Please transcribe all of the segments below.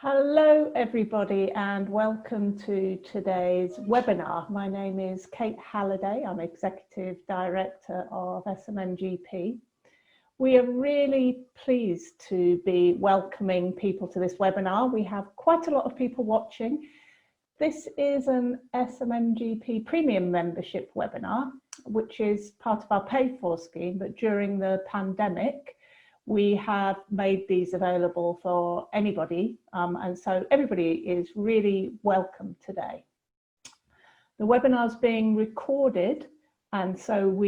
Hello everybody and welcome to today's webinar. My name is Kate Halliday. I'm Executive Director of SMMGP. We are really pleased to be welcoming people to this webinar. We have quite a lot of people watching. This is an SMMGP premium membership webinar, which is part of our paid for scheme, but during the pandemic, we have made these available for anybody, and so everybody is really welcome today. The webinar is being recorded, and so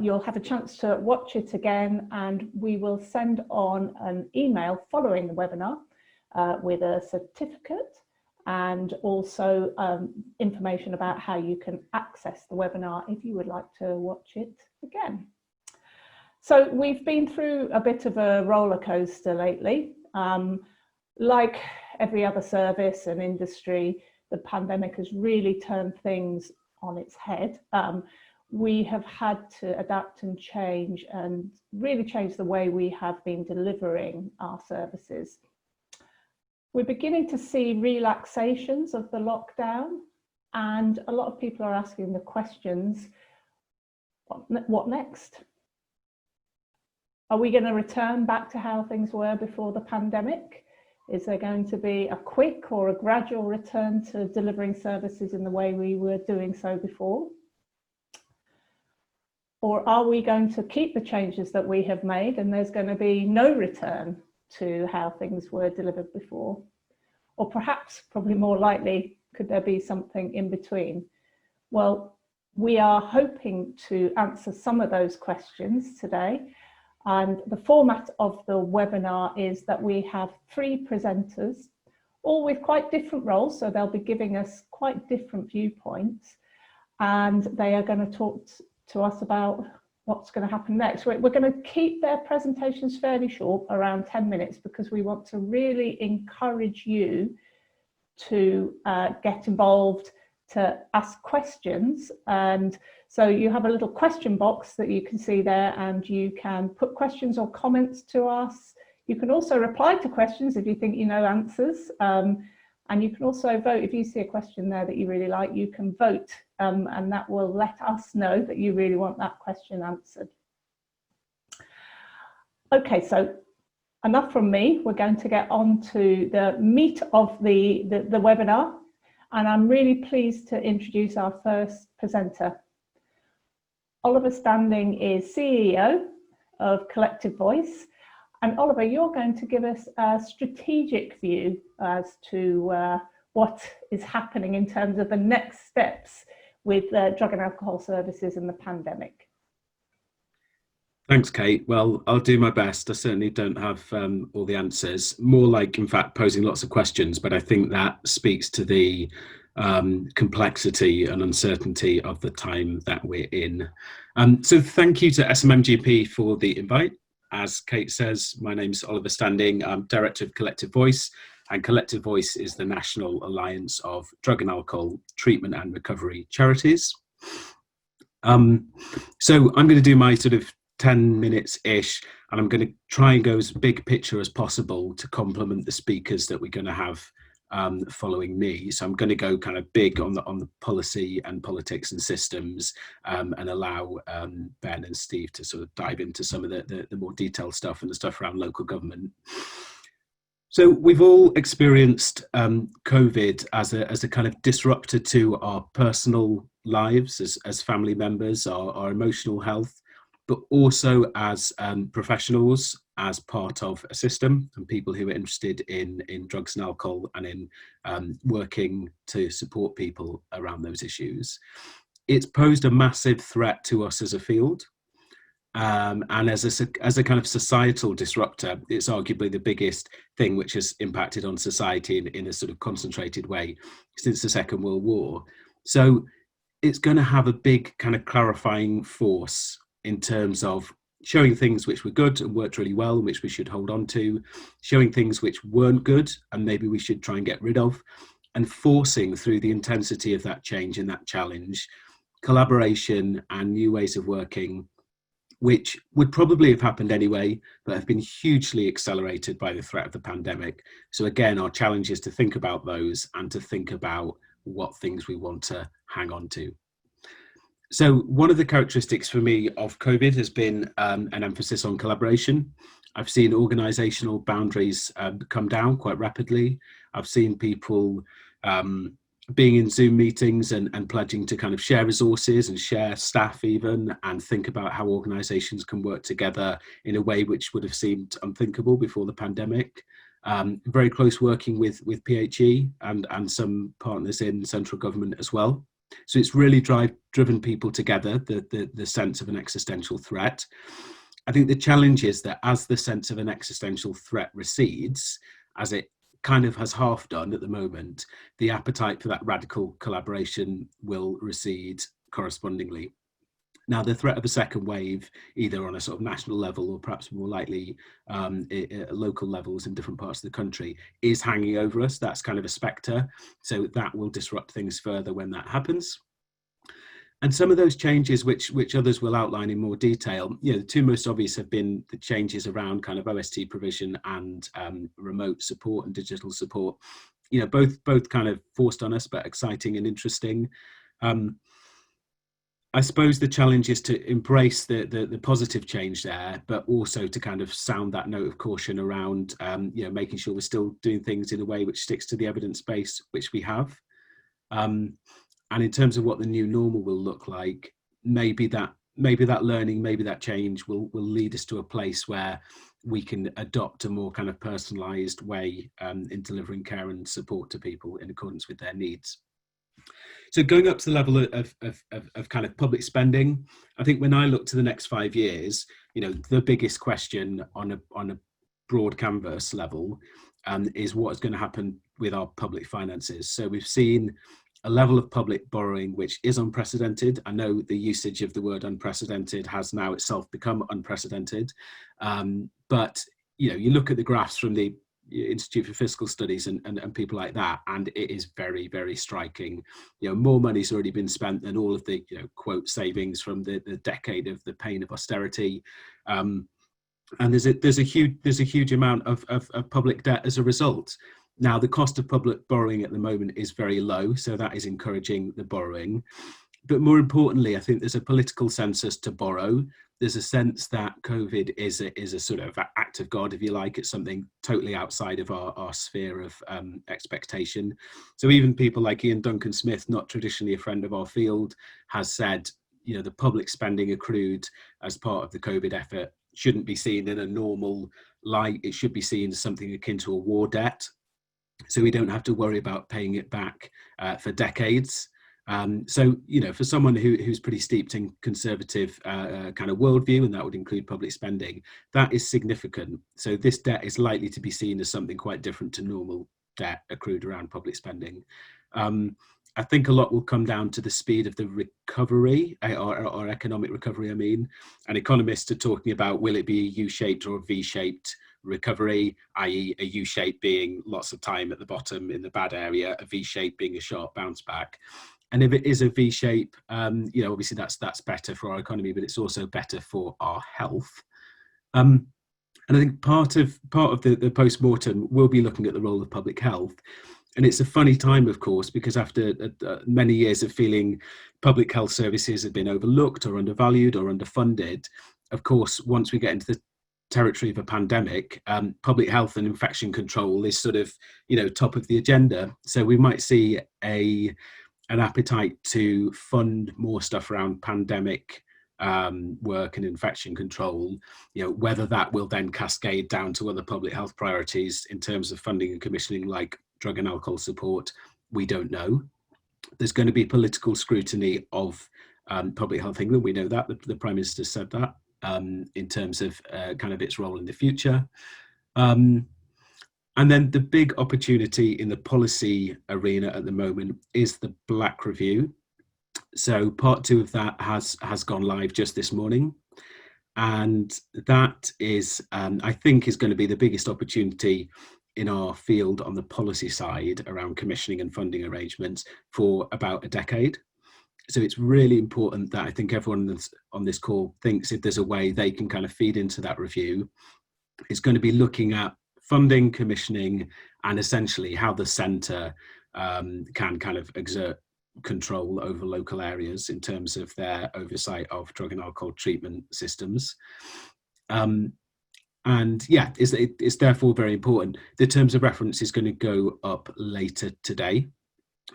you'll have a chance to watch it again, and we will send on an email following the webinar with a certificate and also information about how you can access the webinar if you would like to watch it again. So we've been through a bit of a roller coaster lately. Like every other service and industry, the pandemic has really turned things on its head. We have had to adapt and change and really change the way we have been delivering our services. We're beginning to see relaxations of the lockdown, and a lot of people are asking the questions, what next? Are we going to return back to how things were before the pandemic? Is there going to be a quick or a gradual return to delivering services in the way we were doing so before? Or are we going to keep the changes that we have made and there's going to be no return to how things were delivered before? Or perhaps, probably more likely, could there be something in between? Well, we are hoping to answer some of those questions today. And the format of the webinar is that we have three presenters, all with quite different roles, so they'll be giving us quite different viewpoints, and they are going to talk to us about what's going to happen next. We're going to keep their presentations fairly short, around 10 minutes, because we want to really encourage you to get involved, to ask questions. And so you have a little question box that you can see there, and you can put questions or comments to us. You can also reply to questions if you think you know answers, and you can also vote. If you see a question there that you really like, you can vote, and that will let us know that you really want that question answered. Okay, so enough from me. We're going to get on to the meat of the webinar, and I'm really pleased to introduce our first presenter. Oliver Standing is CEO of Collective Voice, and Oliver, you're going to give us a strategic view as to what is happening in terms of the next steps with drug and alcohol services in the pandemic. Thanks, Kate. Well, I'll do my best. I certainly don't have all the answers, more like, in fact, posing lots of questions, but I think that speaks to the complexity and uncertainty of the time that we're in. So thank you to SMMGP for the invite. As Kate says, my name is Oliver Standing. I'm Director of Collective Voice, and Collective Voice is the National Alliance of Drug and Alcohol Treatment and Recovery Charities. So I'm going to do my sort of 10 minutes-ish, and I'm going to try and go as big picture as possible to complement the speakers that we're going to have following me. So I'm going to go kind of big on the policy and politics and systems, and allow Ben and Steve to sort of dive into some of the more detailed stuff and the stuff around local government. So we've all experienced COVID as a kind of disruptor to our personal lives as family members, our emotional health, but also as professionals, as part of a system, and people who are interested in drugs and alcohol and in working to support people around those issues. It's posed a massive threat to us as a field, and as a kind of societal disruptor, it's arguably the biggest thing which has impacted on society in a sort of concentrated way since the Second World War. So it's going to have a big kind of clarifying force in terms of showing things which were good and worked really well and which we should hold on to, showing things which weren't good and maybe we should try and get rid of, and forcing through the intensity of that change and that challenge, collaboration and new ways of working which would probably have happened anyway, but have been hugely accelerated by the threat of the pandemic. So again, our challenge is to think about those and to think about what things we want to hang on to. So one of the characteristics for me of COVID has been an emphasis on collaboration. I've seen organisational boundaries come down quite rapidly. I've seen people being in Zoom meetings and pledging to kind of share resources and share staff even, and think about how organisations can work together in a way which would have seemed unthinkable before the pandemic. Very close working with PHE and some partners in central government as well. So it's really driven people together, the sense of an existential threat. I think the challenge is that as the sense of an existential threat recedes, as it kind of has half done at the moment, the appetite for that radical collaboration will recede correspondingly. Now, the threat of a second wave, either on a sort of national level or perhaps more likely at local levels in different parts of the country, is hanging over us. That's kind of a spectre. So that will disrupt things further when that happens. And some of those changes, which others will outline in more detail, the two most obvious have been the changes around kind of OST provision and remote support and digital support. Both kind of forced on us, but exciting and interesting. I suppose the challenge is to embrace the positive change there, but also to kind of sound that note of caution around, making sure we're still doing things in a way which sticks to the evidence base which we have. And in terms of what the new normal will look like, maybe that learning, maybe that change will lead us to a place where we can adopt a more kind of personalised way in delivering care and support to people in accordance with their needs. So going up to the level of kind of public spending, I think when I look to the next 5 years, the biggest question on a broad canvas level is what is going to happen with our public finances. So we've seen a level of public borrowing which is unprecedented. I know the usage of the word unprecedented has now itself become unprecedented, but you look at the graphs from the Institute for Fiscal Studies and people like that, and it is very, very striking. More money's already been spent than all of the quote savings from the decade of the pain of austerity, and there's a huge amount of public debt as a result. Now, the cost of public borrowing at the moment is very low, so that is encouraging the borrowing. But more importantly, I think there's a political census to borrow. There's a sense that COVID is a sort of act of God, if you like. It's something totally outside of our sphere of expectation. So even people like Ian Duncan Smith, not traditionally a friend of our field, has said, the public spending accrued as part of the COVID effort shouldn't be seen in a normal light. It should be seen as something akin to a war debt. So we don't have to worry about paying it back for decades. So, for someone who's pretty steeped in conservative kind of worldview, and that would include public spending, that is significant. So this debt is likely to be seen as something quite different to normal debt accrued around public spending. I think a lot will come down to the speed of the recovery, or economic recovery, I mean. And economists are talking about, will it be a U-shaped or a V-shaped recovery, i.e. a U-shape being lots of time at the bottom in the bad area, a V-shape being a sharp bounce back. And if it is a V-shape, obviously that's better for our economy, but it's also better for our health. And I think part of the post-mortem will be looking at the role of public health. And it's a funny time, of course, because after many years of feeling public health services have been overlooked or undervalued or underfunded, of course, once we get into the territory of a pandemic, public health and infection control is sort of, top of the agenda. So we might see an appetite to fund more stuff around pandemic work and infection control. Whether that will then cascade down to other public health priorities in terms of funding and commissioning, like drug and alcohol support, we don't know. There's going to be political scrutiny of Public Health England. We know that the Prime Minister said that in terms of kind of its role in the future. And then the big opportunity in the policy arena at the moment is the Black Review. So part 2 of that has gone live just this morning. And that is, I think, is going to be the biggest opportunity in our field on the policy side around commissioning and funding arrangements for about a decade. So it's really important that I think everyone that's on this call thinks if there's a way they can kind of feed into that review, it's going to be looking at funding, commissioning, and essentially how the centre can kind of exert control over local areas in terms of their oversight of drug and alcohol treatment systems. And yeah, it's therefore very important. The terms of reference is going to go up later today.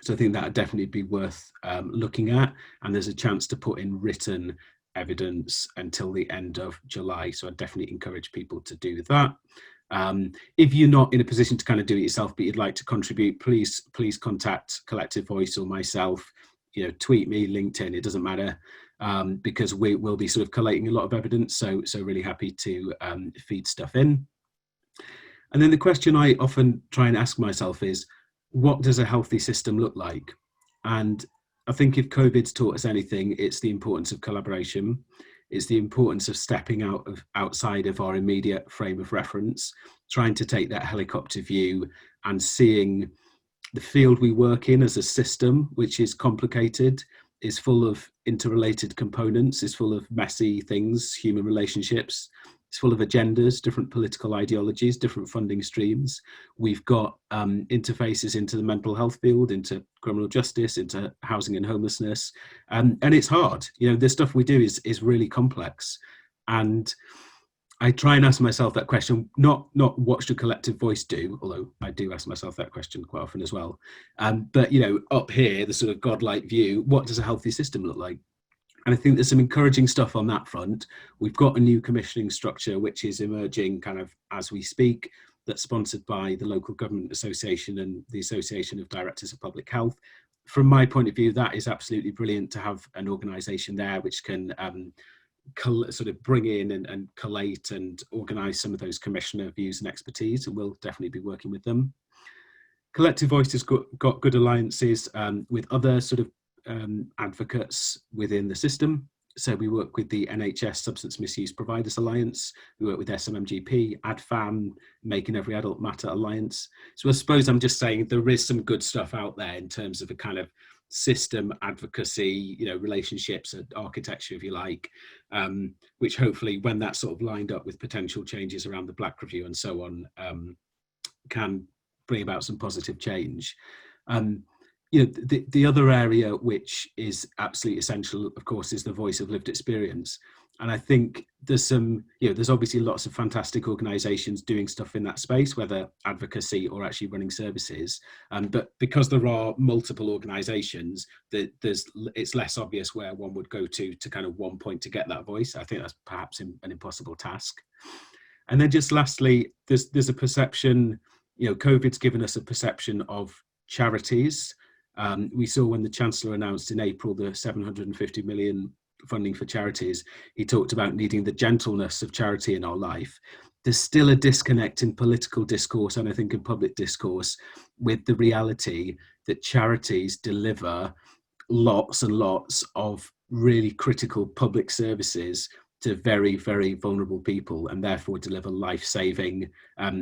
So I think that would definitely be worth looking at. And there's a chance to put in written evidence until the end of July. So I definitely encourage people to do that. If you're not in a position to kind of do it yourself, but you'd like to contribute, please contact Collective Voice or myself. Tweet me, LinkedIn, it doesn't matter, because we will be sort of collating a lot of evidence. So really happy to feed stuff in. And then the question I often try and ask myself is, what does a healthy system look like? And I think if COVID's taught us anything, it's the importance of collaboration. It's the importance of stepping outside of our immediate frame of reference, trying to take that helicopter view and seeing the field we work in as a system, which is complicated, is full of interrelated components, is full of messy things, human relationships. It's full of agendas, different political ideologies, different funding streams. We've got interfaces into the mental health field, into criminal justice, into housing and homelessness. And it's hard. The stuff we do is really complex. And I try and ask myself that question, not what should Collective Voice do, although I do ask myself that question quite often as well. But, up here, the sort of godlike view, what does a healthy system look like? And I think there's some encouraging stuff on that front. We've got a new commissioning structure, which is emerging kind of as we speak, that's sponsored by the Local Government Association and the Association of Directors of Public Health. From my point of view, that is absolutely brilliant to have an organisation there which can sort of bring in and collate and organise some of those commissioner views and expertise, and we'll definitely be working with them. Collective Voice has got good alliances with other sort of advocates within the system. So we work with the NHS Substance Misuse Providers Alliance, we work with SMMGP, AdFam, Making Every Adult Matter Alliance. So I suppose I'm just saying there is some good stuff out there in terms of a kind of system advocacy, relationships and architecture, if you like, which hopefully when that's sort of lined up with potential changes around the Black Review and so on, can bring about some positive change. The other area which is absolutely essential, of course, is the voice of lived experience. And I think there's there's obviously lots of fantastic organisations doing stuff in that space, whether advocacy or actually running services. But because there are multiple organisations, it's less obvious where one would go to kind of one point to get that voice. I think that's perhaps an impossible task. And then just lastly, there's a perception, COVID's given us a perception of charities. We saw when the Chancellor announced in April the 750 million funding for charities, he talked about needing the gentleness of charity in our life. There's still a disconnect in political discourse and I think in public discourse with the reality that charities deliver lots and lots of really critical public services to very, very vulnerable people and therefore deliver life-saving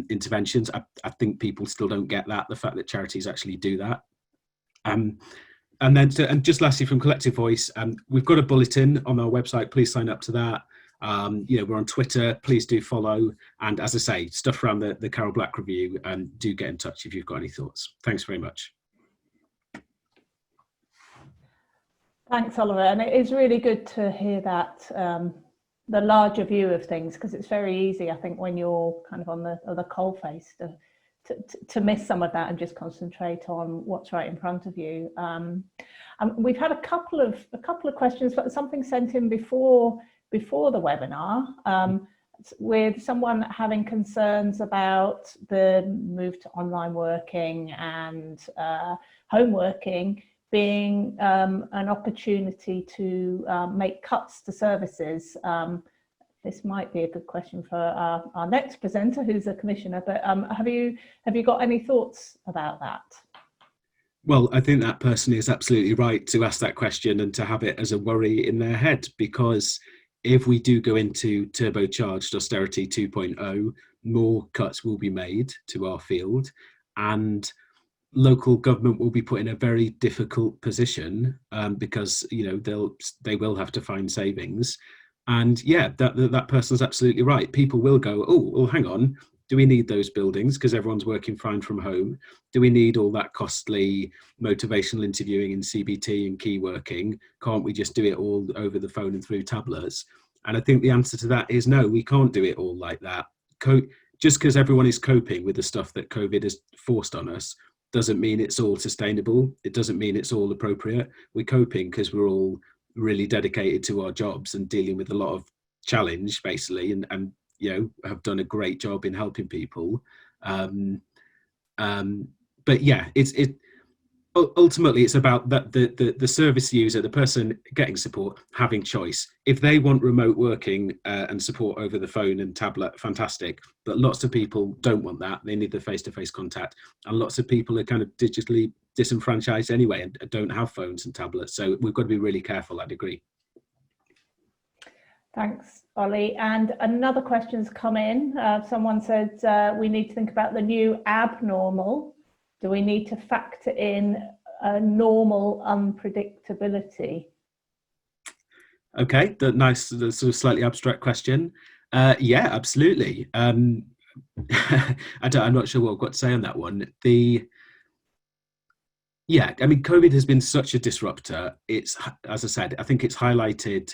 interventions. I think people still don't get that, the fact that charities actually do that. And just lastly from Collective Voice, we've got a bulletin on our website, please sign up to that. We're on Twitter, please do follow. And as I say, stuff around the Carol Black Review, do get in touch if you've got any thoughts. Thanks very much. Thanks, Oliver. And it is really good to hear that, the larger view of things, because it's very easy, I think, when you're kind of on the coalface to miss some of that and just concentrate on what's right in front of you. We've had a couple of questions, but something sent in before the webinar, with someone having concerns about the move to online working and home working being an opportunity to make cuts to services. This might be a good question for our next presenter, who's a commissioner, but have you got any thoughts about that? Well, I think that person is absolutely right to ask that question and to have it as a worry in their head, because if we do go into turbocharged austerity 2.0, more cuts will be made to our field. And local government will be put in a very difficult position, because they will have to find savings. And yeah, that person's absolutely right. People will go, oh, well, hang on, do we need those buildings because everyone's working fine from home? Do we need all that costly motivational interviewing in CBT and key working? Can't we just do it all over the phone and through tablets? And I think the answer to that is no, we can't do it all like that. Just because everyone is coping with the stuff that COVID has forced on us doesn't mean it's all sustainable. It doesn't mean it's all appropriate. We're coping because we're all really dedicated to our jobs and dealing with a lot of challenge, basically, and have done a great job in helping people. But yeah, it ultimately it's about that the service user, the person getting support, having choice. If they want remote working and support over the phone and tablet, fantastic. But lots of people don't want that. They need the face-to-face contact, and lots of people are kind of digitally disenfranchised anyway and don't have phones and tablets. So we've got to be really careful, I'd agree. Thanks, Ollie. And another question's come in. Someone said we need to think about the new abnormal. Do we need to factor in a normal unpredictability? Okay, the sort of slightly abstract question. Yeah, absolutely. I'm not sure what I've got to say on that one. Yeah, I mean, COVID has been such a disruptor. It's, as I said, I think it's highlighted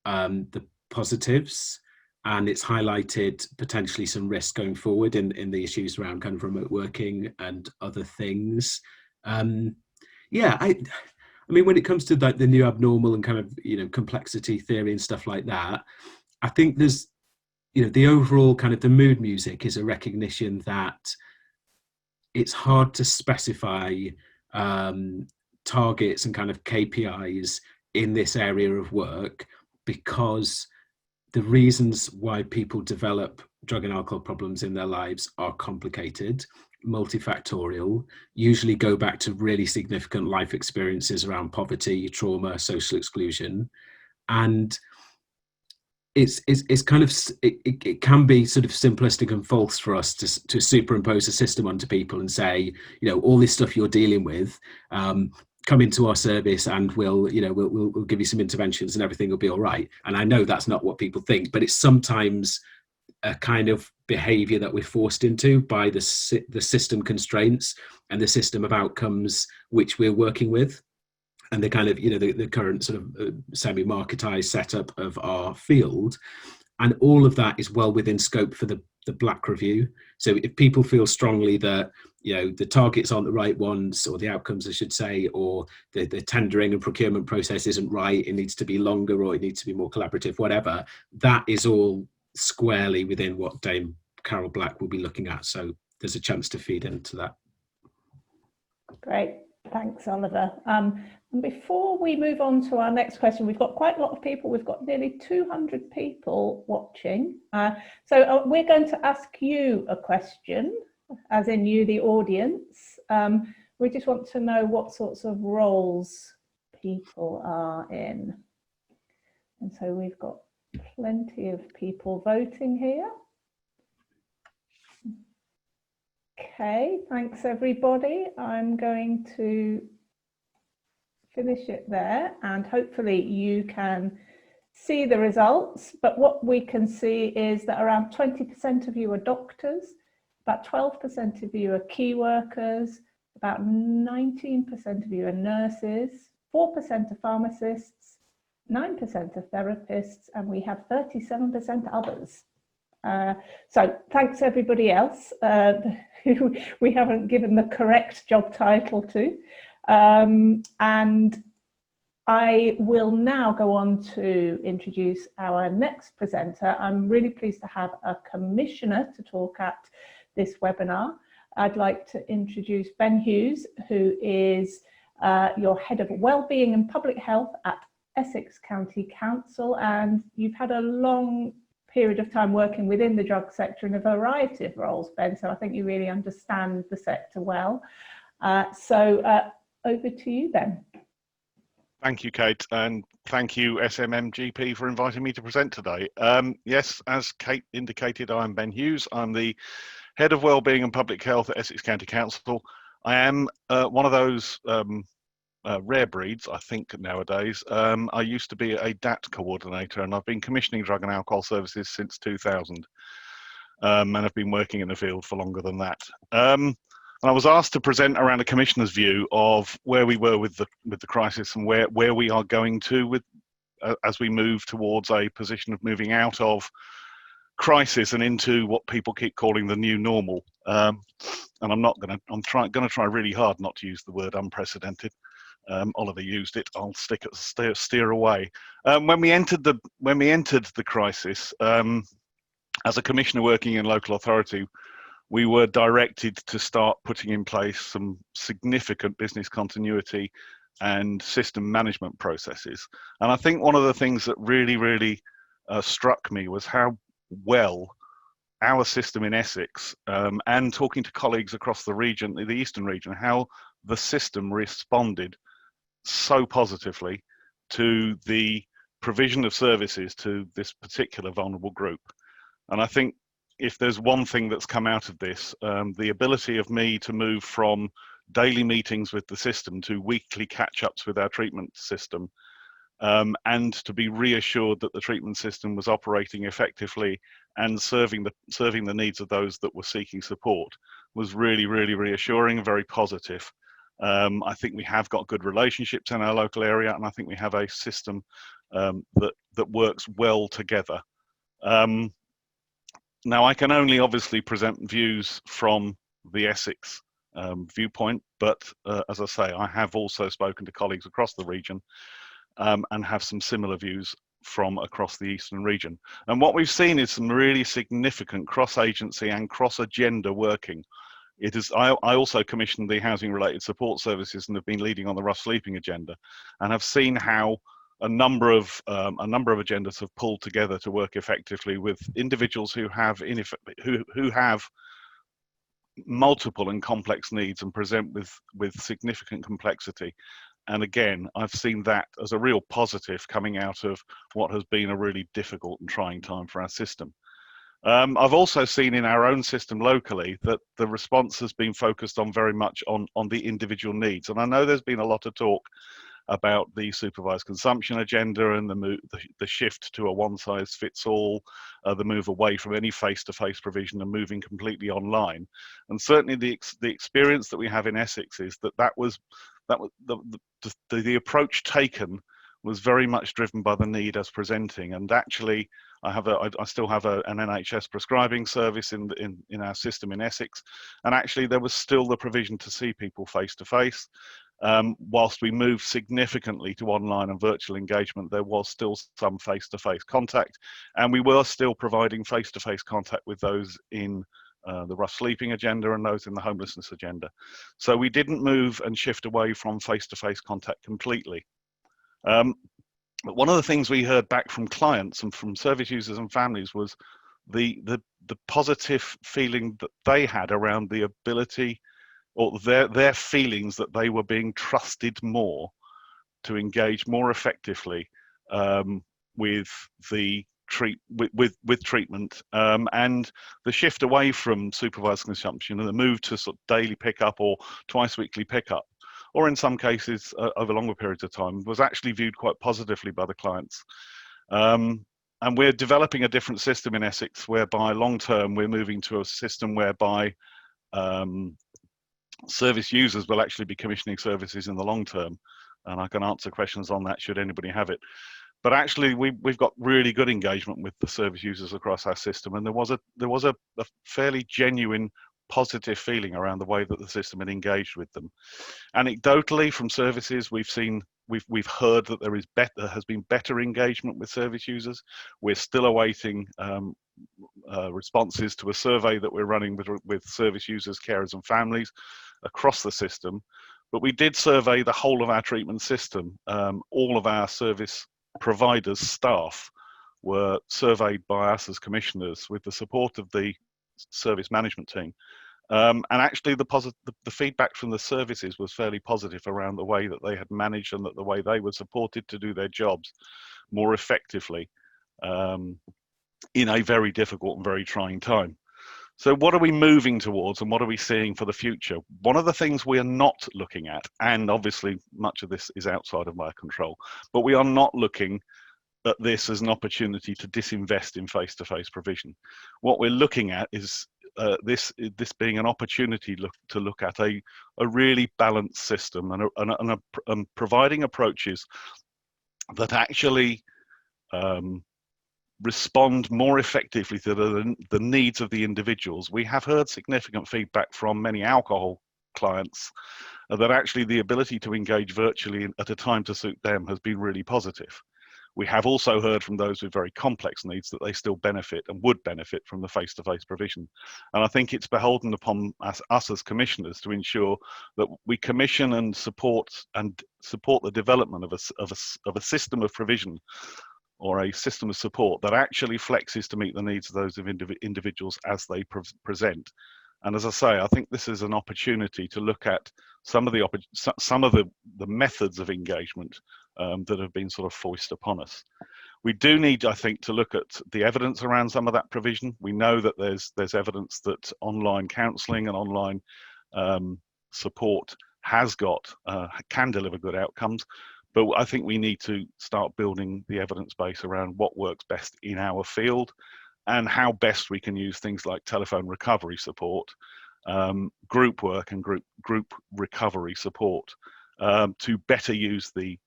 the positives, and it's highlighted potentially some risks going forward in the issues around kind of remote working and other things. Yeah, I mean, when it comes to like the new abnormal and kind of complexity theory and stuff like that, I think there's the overall kind of the mood music is a recognition that it's hard to specify targets and kind of KPIs in this area of work, because the reasons why people develop drug and alcohol problems in their lives are complicated, multifactorial, usually go back to really significant life experiences around poverty, trauma, social exclusion. And it's kind of, it can be sort of simplistic and false for us to superimpose a system onto people and say, all this stuff you're dealing with, come into our service and we'll give you some interventions and everything will be all right. And I know that's not what people think, but it's sometimes a kind of behavior that we're forced into by the system constraints and the system of outcomes which we're working with, and the kind of the current sort of semi-marketized setup of our field. And all of that is well within scope for the Black Review. So if people feel strongly that the targets aren't the right ones, or the outcomes I should say, or the tendering and procurement process isn't right, it needs to be longer, or it needs to be more collaborative, whatever, that is all squarely within what Dame Carol Black will be looking at. So there's a chance to feed into that. Great, thanks, Oliver. And before we move on to our next question, we've got quite a lot of people. We've got nearly 200 people watching. So we're going to ask you a question, as in you, the audience. We just want to know what sorts of roles people are in. And so we've got plenty of people voting here. Okay, thanks everybody. I'm going to finish it there, and hopefully you can see the results. But what we can see is that around 20% of you are doctors, about 12% of you are key workers, about 19% of you are nurses, 4% are pharmacists, 9% are therapists, and we have 37% others. So thanks everybody else who we haven't given the correct job title to. And I will now go on to introduce our next presenter. I'm really pleased to have a commissioner to talk at this webinar. I'd like to introduce Ben Hughes, who is your Head of Wellbeing and Public Health at Essex County Council, and you've had a long period of time working within the drug sector in a variety of roles, Ben, so I think you really understand the sector well. So over to you, Ben. Thank you, Kate, and thank you, SMMGP, for inviting me to present today. Yes, as Kate indicated, I'm Ben Hughes. I'm the Head of Wellbeing and Public Health at Essex County Council. I am one of those rare breeds, I think, nowadays. I used to be a DAT coordinator, and I've been commissioning drug and alcohol services since 2000, and I've been working in the field for longer than that. And I was asked to present around a commissioner's view of where we were with the crisis and where we are going to with as we move towards a position of moving out of crisis and into what people keep calling the new normal. And I'm going to try really hard not to use the word unprecedented. Oliver used it. I'll steer away. When we entered the crisis, as a commissioner working in local authority, we were directed to start putting in place some significant business continuity and system management processes. And I think one of the things that really struck me was how well our system in Essex, and talking to colleagues across the region, the Eastern region, how the system responded so positively to the provision of services to this particular vulnerable group. And I think if there's one thing that's come out of this, the ability of me to move from daily meetings with the system to weekly catch-ups with our treatment system, and to be reassured that the treatment system was operating effectively and serving the needs of those that were seeking support, was really reassuring and very positive. I think we have got good relationships in our local area, and I think we have a system that works well together. Now, I can only obviously present views from the Essex viewpoint, but as I say, I have also spoken to colleagues across the region and have some similar views from across the Eastern region. And what we've seen is some really significant cross-agency and cross-agenda working. I also commissioned the housing-related support services and have been leading on the rough sleeping agenda, and have seen how a number of agendas have pulled together to work effectively with individuals who have multiple and complex needs and present with significant complexity. And again, I've seen that as a real positive coming out of what has been a really difficult and trying time for our system. I've also seen in our own system locally that the response has been focused on very much on the individual needs. And I know there's been a lot of talk about the supervised consumption agenda and the shift to a one-size-fits-all, the move away from any face-to-face provision and moving completely online. And certainly the experience that we have in Essex is that was the approach taken was very much driven by the need as presenting. And actually, I still have an NHS prescribing service in our system in Essex, and actually there was still the provision to see people face to face. Whilst we moved significantly to online and virtual engagement, there was still some face-to-face contact, and we were still providing face-to-face contact with those in the rough sleeping agenda and those in the homelessness agenda. So we didn't move and shift away from face-to-face contact completely. But one of the things we heard back from clients and from service users and families was the positive feeling that they had around the ability, or their feelings that they were being trusted more to engage more effectively with treatment, and the shift away from supervised consumption and the move to sort of daily pickup or twice weekly pickup, or in some cases over longer periods of time, was actually viewed quite positively by the clients. And we're developing a different system in Essex, whereby long term we're moving to a system whereby service users will actually be commissioning services in the long term, and I can answer questions on that should anybody have it. But actually, we've got really good engagement with the service users across our system, and there was a fairly genuine positive feeling around the way that the system had engaged with them. Anecdotally, from services, we've heard that there has been better engagement with service users. We're still awaiting responses to a survey that we're running with service users, carers, and families across the system. But we did survey the whole of our treatment system. All of our service providers' staff were surveyed by us as commissioners with the support of the service management team. And actually the feedback from the services was fairly positive around the way that they had managed and that the way they were supported to do their jobs more effectively in a very difficult and very trying time. So what are we moving towards and what are we seeing for the future? One of the things we are not looking at, and obviously much of this is outside of my control, but we are not looking at this as an opportunity to disinvest in face-to-face provision. What we're looking at is this being an opportunity to look at a really balanced system and providing approaches that actually respond more effectively to the needs of the individuals. We have heard significant feedback from many alcohol clients that actually the ability to engage virtually at a time to suit them has been really positive. We have also heard from those with very complex needs that they still benefit and would benefit from the face-to-face provision. And I think it's beholden upon us as commissioners to ensure that we commission and support the development of a system of provision or a system of support that actually flexes to meet the needs of those individuals as they present. And as I say, I think this is an opportunity to look at some of the methods of engagement that have been sort of foisted upon us. We do need, I think, to look at the evidence around some of that provision. We know that there's evidence that online counselling and online support can deliver good outcomes, but I think we need to start building the evidence base around what works best in our field and how best we can use things like telephone recovery support, group work and group recovery support to better use the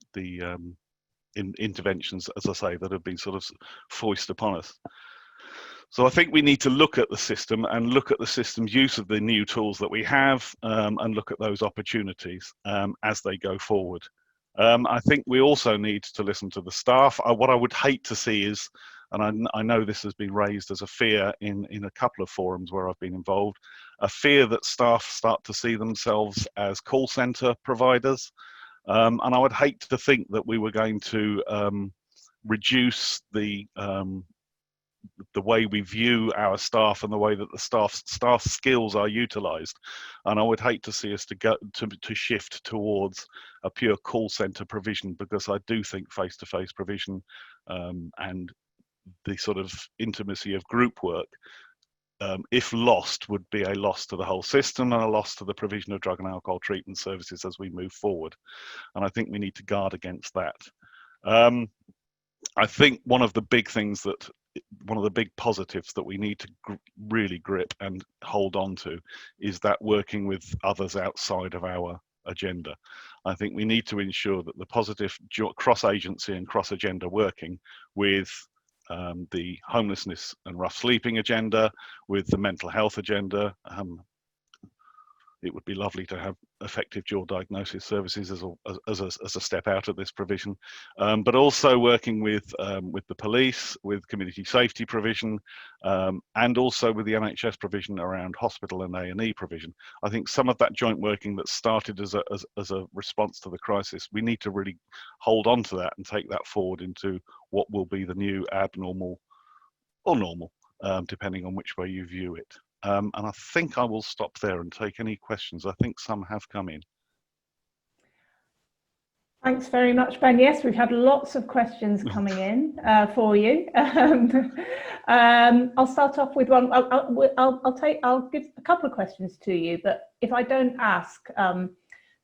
interventions, as I say, that have been sort of foisted upon us. So I think we need to look at the system and look at the system's use of the new tools that we have and look at those opportunities as they go forward. I think we also need to listen to the staff. What I would hate to see is, and I know this has been raised as a fear in a couple of forums where I've been involved, a fear that staff start to see themselves as call centre providers. And I would hate to think that we were going to reduce the way we view our staff and the way that the staff skills are utilised. And I would hate to see us to shift towards a pure call centre provision, because I do think face-to-face provision and the sort of intimacy of group work, if lost, would be a loss to the whole system and a loss to the provision of drug and alcohol treatment services as we move forward. And I think we need to guard against that. I think one of the big positives that we need to really grip and hold on to is that working with others outside of our agenda. I think we need to ensure that the positive cross-agency and cross-agenda working with the homelessness and rough sleeping agenda, with the mental health agenda. It would be lovely to have effective dual diagnosis services as a step out of this provision, but also working with the police, with community safety provision, and also with the NHS provision around hospital and A&E provision. I think some of that joint working that started as a response to the crisis, we need to really hold on to that and take that forward into what will be the new abnormal or normal, depending on which way you view it. And I think I will stop there and take any questions. I think some have come in. Thanks very much, Ben. Yes, we've had lots of questions coming in for you. I'll start off with one. I'll give a couple of questions to you, but if I don't ask,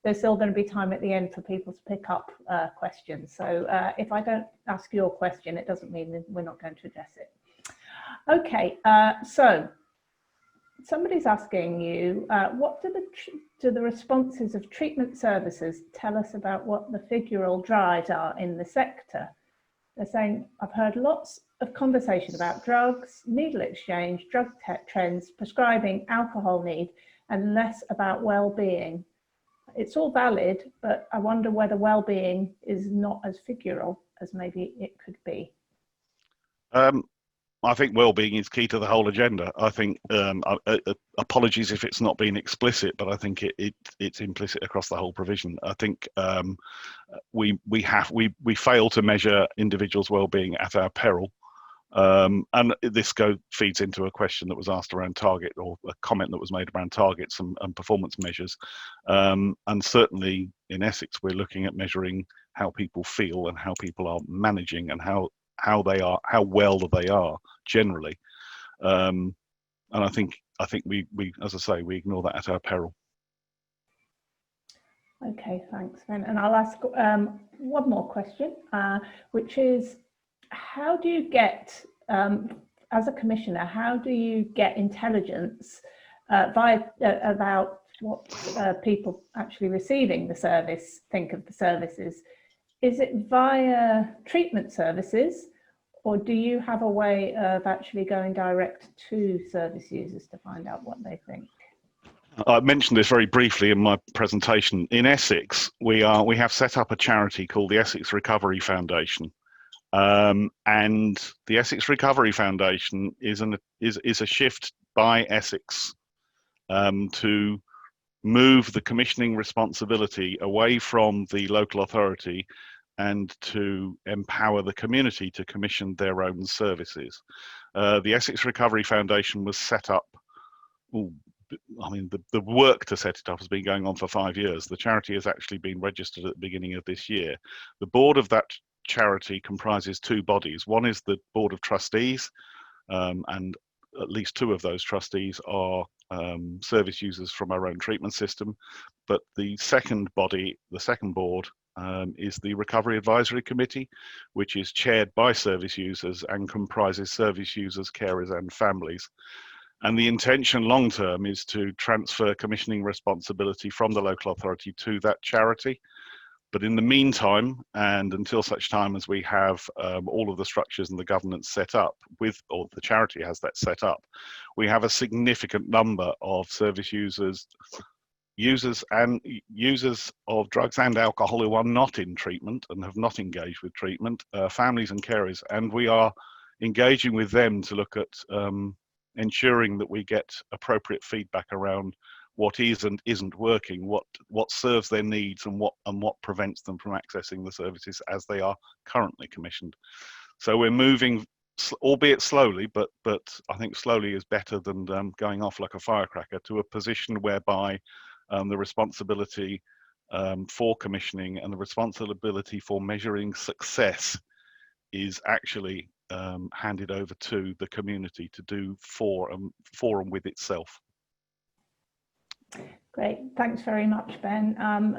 there's still going to be time at the end for people to pick up questions. So if I don't ask your question, it doesn't mean that we're not going to address it. Okay, so somebody's asking you, what do the responses of treatment services tell us about what the figural drives are in the sector? They're saying, I've heard lots of conversation about drugs, needle exchange, drug trends, prescribing, alcohol need, and less about well-being. It's all valid, but I wonder whether well-being is not as figural as maybe it could be. I think well-being is key to the whole agenda. I think, apologies if it's not been explicit, but I think it's implicit across the whole provision. I think we fail to measure individuals' well-being at our peril. And this feeds into a question that was asked around target, or a comment that was made around targets and performance measures. And certainly in Essex, we're looking at measuring how people feel and how people are managing and how well they are generally. And I think we, as I say, we ignore that at our peril. Okay, thanks, Ben. And I'll ask one more question, which is, how do you get, as a commissioner, how do you get intelligence about what people actually receiving the service think of the services? Is it via treatment services, or do you have a way of actually going direct to service users to find out what they think? I mentioned this very briefly in my presentation. In Essex, we have set up a charity called the Essex Recovery Foundation, and the Essex Recovery Foundation is a shift by Essex to move the commissioning responsibility away from the local authority and to empower the community to commission their own services. The Essex Recovery Foundation was set up. The work to set it up has been going on for 5 years. The charity has actually been registered at the beginning of this year. The board of that charity comprises 2 bodies. One is the board of trustees, and at least 2 of those trustees are service users from our own treatment system. But the second body, the second board, is the Recovery Advisory Committee, which is chaired by service users and comprises service users, carers and families. And the intention long term is to transfer commissioning responsibility from the local authority to that charity. But in the meantime, and until such time as we have all of the structures and the governance set up or the charity has that set up, we have a significant number of service users of drugs and alcohol who are not in treatment and have not engaged with treatment, families and carers, and we are engaging with them to look at ensuring that we get appropriate feedback around what is and isn't working, what serves their needs, and what prevents them from accessing the services as they are currently commissioned. So we're moving, albeit slowly, but I think slowly is better than going off like a firecracker, to a position whereby the responsibility for commissioning and the responsibility for measuring success is actually handed over to the community to do for and with itself. Great, thanks very much, Ben.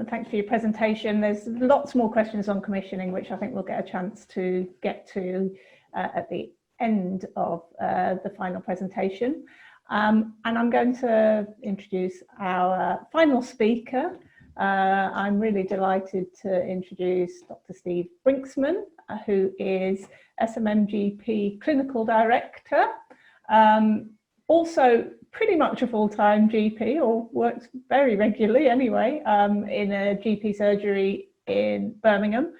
Thanks for your presentation. There's lots more questions on commissioning, which I think we'll get a chance to get to at the end of the final presentation. And I'm going to introduce our final speaker. I'm really delighted to introduce Dr. Steve Brinksman, who is SMMGP Clinical Director, also pretty much a full-time GP, or works very regularly anyway, in a GP surgery in Birmingham,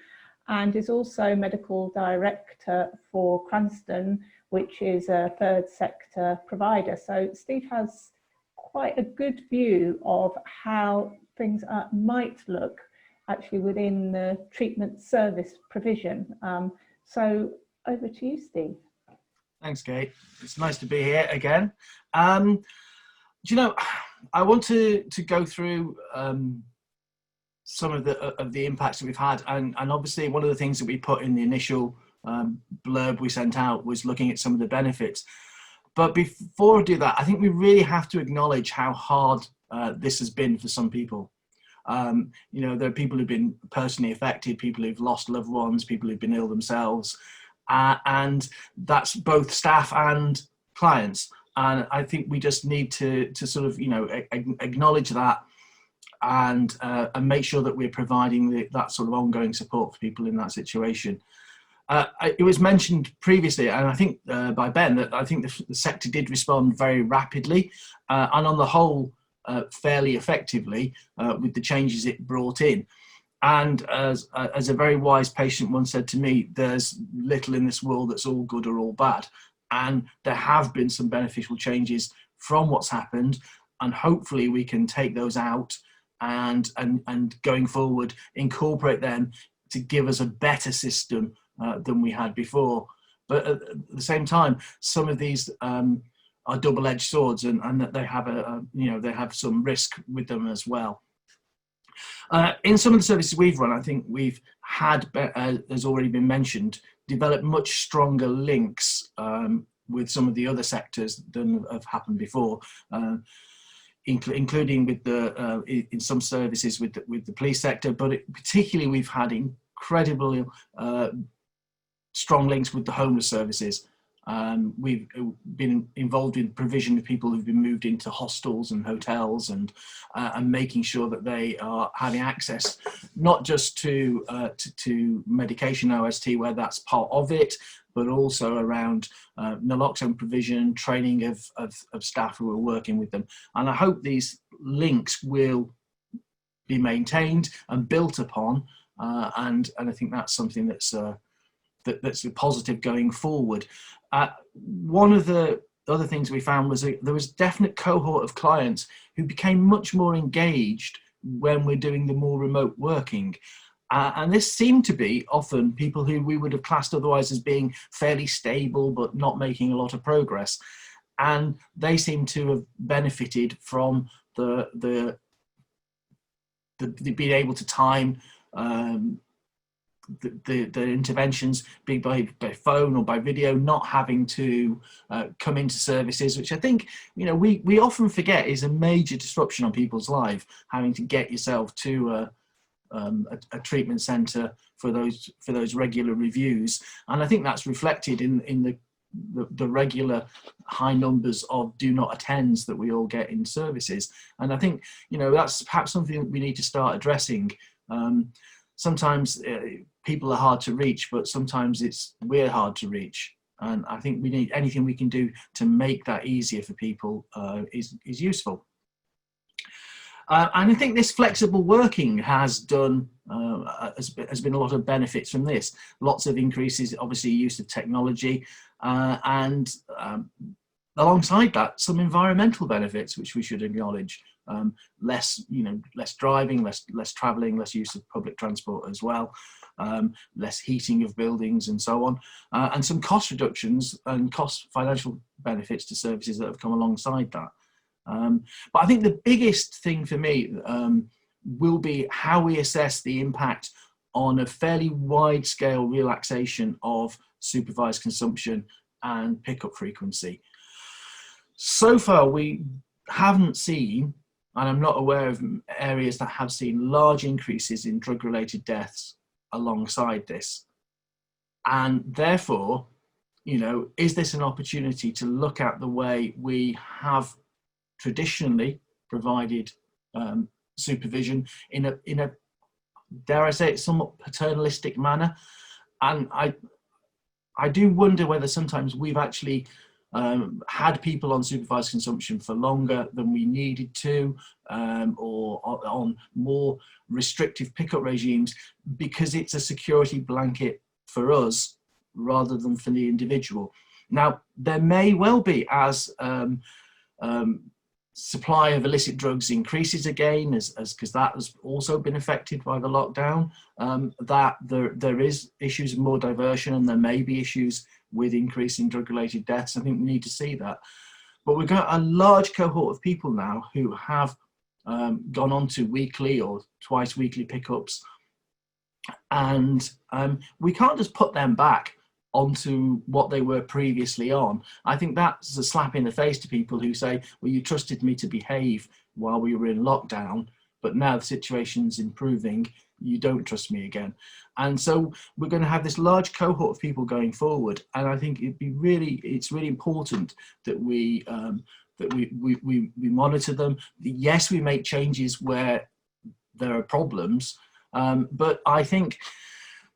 and is also Medical Director for Cranston, which is a third sector provider. So Steve has quite a good view of how things might look actually within the treatment service provision. So over to you, Steve. Thanks, Kate. It's nice to be here again. Do you know, I want to go through some of the impacts that we've had, and obviously one of the things that we put in the initial blurb we sent out was looking at some of the benefits. But before I do that, I think we really have to acknowledge how hard this has been for some people. You know, there are people who've been personally affected, people who've lost loved ones, people who've been ill themselves, and that's both staff and clients. And I think we just need to sort of, you know, acknowledge that and make sure that we're providing that sort of ongoing support for people in that situation. It was mentioned previously, and I think by Ben, that I think the sector did respond very rapidly and on the whole fairly effectively with the changes it brought in. And as a very wise patient once said to me, there's little in this world that's all good or all bad. And there have been some beneficial changes from what's happened, and hopefully we can take those out and going forward incorporate them to give us a better system than we had before. But at the same time, some of these are double-edged swords, and that they have they have some risk with them as well. In some of the services we've run, I think we've had, as already been mentioned, developed much stronger links with some of the other sectors than have happened before, including with the in some services with the police sector, but particularly we've had incredible strong links with the homeless services. We've been involved in provision of people who've been moved into hostels and hotels, and making sure that they are having access not just to medication OST where that's part of it, but also around naloxone provision, training of staff who are working with them. And I hope these links will be maintained and built upon, and I think that's something that's a positive going forward. One of the other things we found was there was a definite cohort of clients who became much more engaged when we're doing the more remote working. And this seemed to be often people who we would have classed otherwise as being fairly stable but not making a lot of progress. And they seem to have benefited from the being able to time the interventions, being by phone or by video, not having to come into services, which I think, you know, we often forget is a major disruption on people's life, having to get yourself to a treatment centre for those regular reviews. And I think that's reflected in the regular high numbers of do not attends that we all get in services. And I think, you know, that's perhaps something we need to start addressing. Sometimes people are hard to reach, but sometimes we're hard to reach. And I think we need anything we can do to make that easier for people is useful. And I think this flexible working has been a lot of benefits from this. Lots of increases, obviously, use of technology, and alongside that, some environmental benefits, which we should acknowledge. Less driving, less travelling, less use of public transport as well, less heating of buildings and so on, and some cost reductions and financial benefits to services that have come alongside that. But I think the biggest thing for me will be how we assess the impact on a fairly wide scale relaxation of supervised consumption and pickup frequency. So far, we haven't seen, and I'm not aware of areas that have seen large increases in drug-related deaths alongside this. And therefore, you know, is this an opportunity to look at the way we have traditionally provided supervision in a dare I say it, somewhat paternalistic manner? And I do wonder whether sometimes we've actually had people on supervised consumption for longer than we needed to, or on more restrictive pickup regimes, because it's a security blanket for us rather than for the individual. Now, there may well be, as supply of illicit drugs increases again, because that has also been affected by the lockdown, that there is issues of more diversion, and there may be issues with increasing drug-related deaths. I think we need to see that. But we've got a large cohort of people now who have gone on to weekly or twice weekly pickups, and we can't just put them back onto what they were previously on. I think that's a slap in the face to people who say, well, you trusted me to behave while we were in lockdown, but now the situation's improving, you don't trust me again. And so we're going to have this large cohort of people going forward, and I think it's really important that we monitor them. Yes, we make changes where there are problems, but I think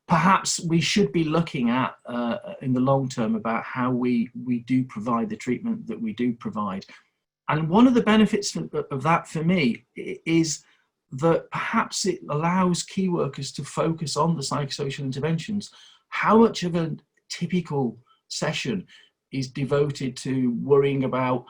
perhaps we should be looking at in the long term about how we do provide the treatment that we do provide. And one of the benefits of that for me is that perhaps it allows key workers to focus on the psychosocial interventions. How much of a typical session is devoted to worrying about,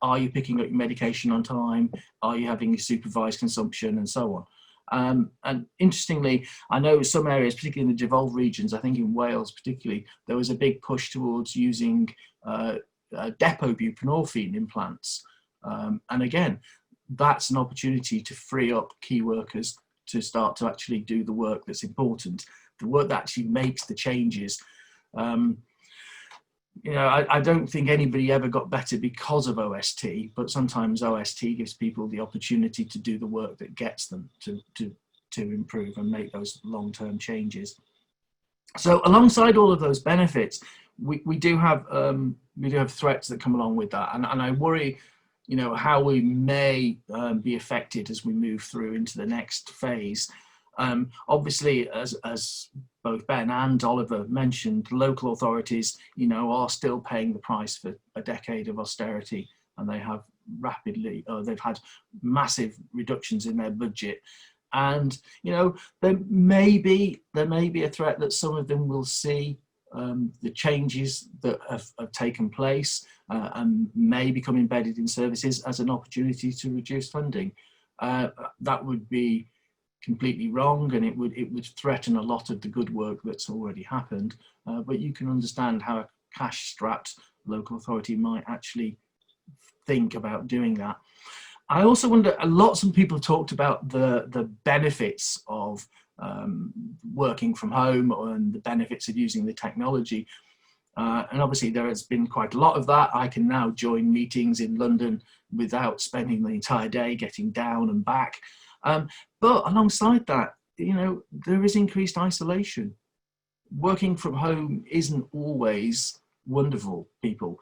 are you picking up your medication on time? Are you having supervised consumption, and so on? And interestingly, I know some areas, particularly in the devolved regions, I think in Wales particularly, there was a big push towards using depot buprenorphine implants. And again, that's an opportunity to free up key workers to start to actually do the work that's important, the work that actually makes the changes. you know, I don't think anybody ever got better because of OST, but sometimes OST gives people the opportunity to do the work that gets them to improve and make those long-term changes. So alongside all of those benefits, we do have threats that come along with that, and I worry, you know, how we may be affected as we move through into the next phase. Obviously, as both Ben and Oliver mentioned, local authorities, you know, are still paying the price for a decade of austerity, and they have they've had massive reductions in their budget. And, you know, there may be a threat that some of them will see the changes that have taken place and may become embedded in services as an opportunity to reduce funding. That would be completely wrong, and it would threaten a lot of the good work that's already happened. But you can understand how a cash-strapped local authority might actually think about doing that. I also wonder, lots of people talked about the benefits of working from home and the benefits of using the technology. And obviously there has been quite a lot of that. I can now join meetings in London without spending the entire day getting down and back. But alongside that, you know, there is increased isolation. Working from home isn't always wonderful, people.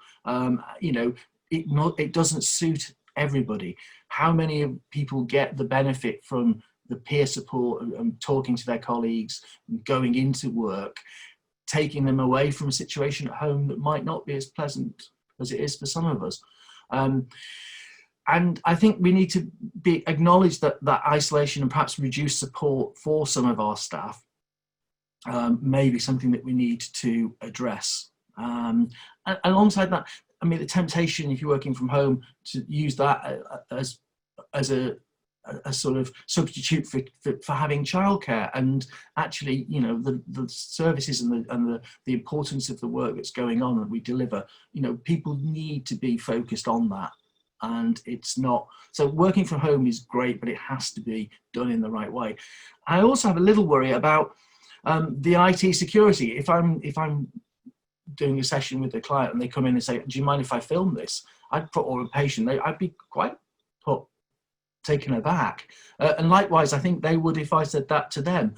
You know, it doesn't suit everybody. How many people get the benefit from the peer support and talking to their colleagues and going into work, taking them away from a situation at home that might not be as pleasant as it is for some of us? And I think we need to acknowledge that isolation and perhaps reduced support for some of our staff may be something that we need to address. And alongside that, I mean, the temptation, if you're working from home, to use that as a sort of substitute for having childcare. And actually, you know, the services and the importance of the work that's going on that we deliver, you know, people need to be focused on that. And it's not, so working from home is great, but it has to be done in the right way. I also have a little worry about the IT security. If I'm doing a session with a client and they come in and say, do you mind if I film this? Or a patient, I'd be quite taken aback. And likewise, I think they would if I said that to them.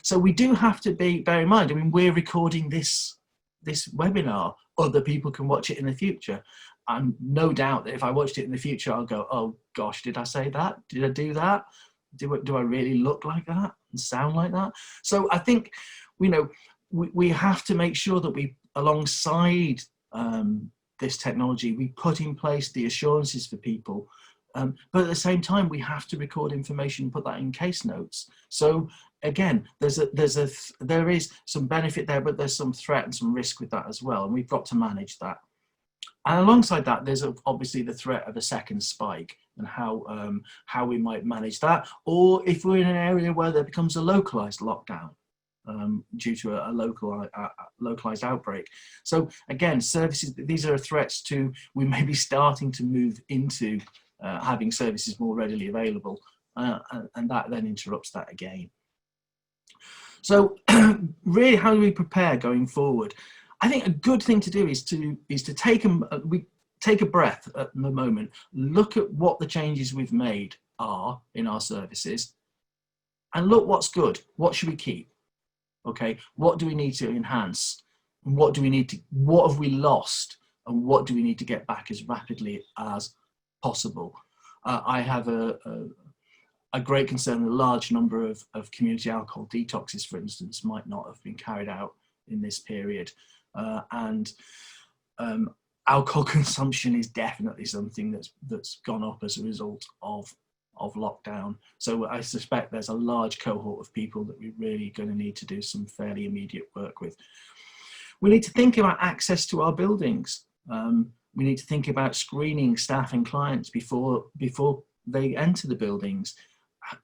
So we do have to bear in mind, I mean, we're recording this webinar, other people can watch it in the future. I'm no doubt that if I watched it in the future, I'll go, oh gosh, did I say that? Did I do that? Do I really look like that and sound like that? So I think, you know, we have to make sure that we, alongside this technology, we put in place the assurances for people. But at the same time, we have to record information, put that in case notes. So again, there is some benefit there, but there's some threat and some risk with that as well. And we've got to manage that. And alongside that, there's obviously the threat of a second spike and how we might manage that. Or if we're in an area where there becomes a localized lockdown due to a localized outbreak. So again, services, these are threats to, we may be starting to move into having services more readily available, and that then interrupts that again. So really, how do we prepare going forward? I think a good thing to do is to take a breath at the moment, look at what the changes we've made are in our services, and look what's good. What should we keep? Okay, what do we need to enhance? And what have we lost? And what do we need to get back as rapidly as possible? I have a great concern. A large number of community alcohol detoxes, for instance, might not have been carried out in this period. Alcohol consumption is definitely something that's gone up as a result of lockdown. So I suspect there's a large cohort of people that we're really going to need to do some fairly immediate work with. We need to think about access to our buildings. We need to think about screening staff and clients before they enter the buildings.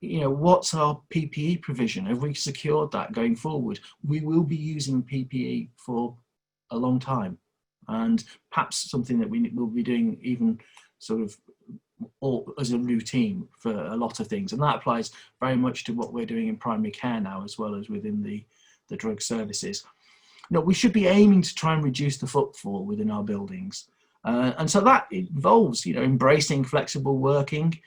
You know, what's our PPE provision? Have we secured that going forward? We will be using PPE for a long time, and perhaps something that we will be doing even sort of as a routine for a lot of things. And that applies very much to what we're doing in primary care now, as well as within the drug services. we should be aiming to try and reduce the footfall within our buildings. And so that involves, embracing flexible working,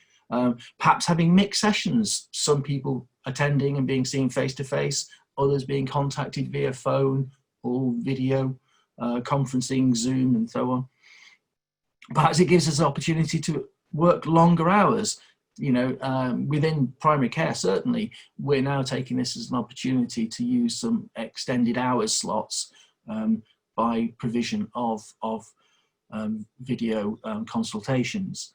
perhaps having mixed sessions, some people attending and being seen face to face, others being contacted via phone or video, conferencing, Zoom, and so on. Perhaps it gives us an opportunity to work longer hours. Within primary care, certainly, we're now taking this as an opportunity to use some extended hours slots by provision of video consultations.